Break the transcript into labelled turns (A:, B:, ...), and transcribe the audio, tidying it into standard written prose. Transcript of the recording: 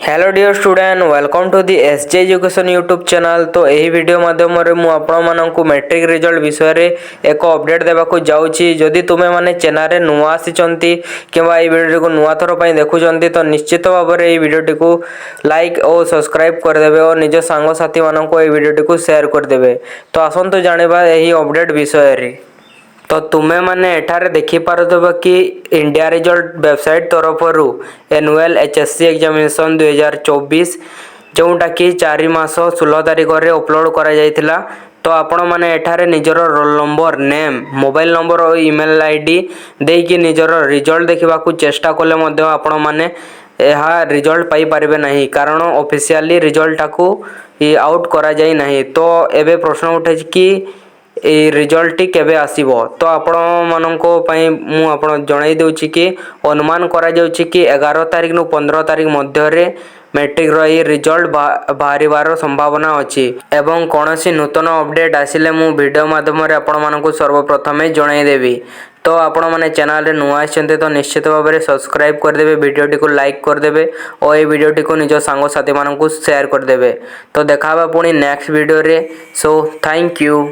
A: Hello dear student welcome to the SJ education YouTube channel. तो यही video माध्यम मु आपको मैट्रिक रिजल्ट विषय रे एक अपडेट देवाक जाऊँगी। जदि तुम्हें माने चैनल रे नुआ आसीचंती किंवा ये वीडियो को नुआ थर पई देखुचंती तो निश्चित भाव में ये वीडियो को लाइक और सब्सक्राइब करदेवे और निज सांग साथी मानक ये वीडियो को शेयर करदेवे। तो आसंतु जानिबा यही अपडेट विषय रे। तो तुम्हें माने एठारे देखि पारुथबो कि इंडिया रिजल्ट वेबसाइट तरफरु एनुअल एचएससी एग्जामिनेशन 2024 जोटा कि 4 मास 16 तारिख रे अपलोड करा जायतिला। तो आपण माने एठारे निजर roll number name mobile number और ईमेल आईडी देकी निजर रिजल्ट देखा चेष्टा कले मध्य आपण माने यह रिजल्ट पाई पारिबे नहीं, कारण ऑफिशियली रिजल्ट टाकू आउट करा जाई नहीं। तो एबे प्रश्न उठे कि ए रिजल्ट टी केबे आसीबो। तो आपण मानको पई मु आपण जणाई देउछि कि अनुमान करा जाउछि कि 11 तारिख नु 15 तारिख मध्य रे मैट्रिक रो ये रिजल्ट बाहरिबार संभावना अछि। एवं कोनोसी नूतन अपडेट आसिले मु वीडियो माध्यम रे आपण मानको सर्वप्रथमे जणाई देबी। तो आपण माने चैनल रे नुआ आछन्ते तो निश्चित भाव में सब्सक्राइब कर देबे, वीडियो टी को लाइक कर देबे और ये वीडियो टी को निज सांग साथी मानकु शेयर कर देबे। तो देखाबा पुनी नेक्स्ट वीडियो रे। So thank you.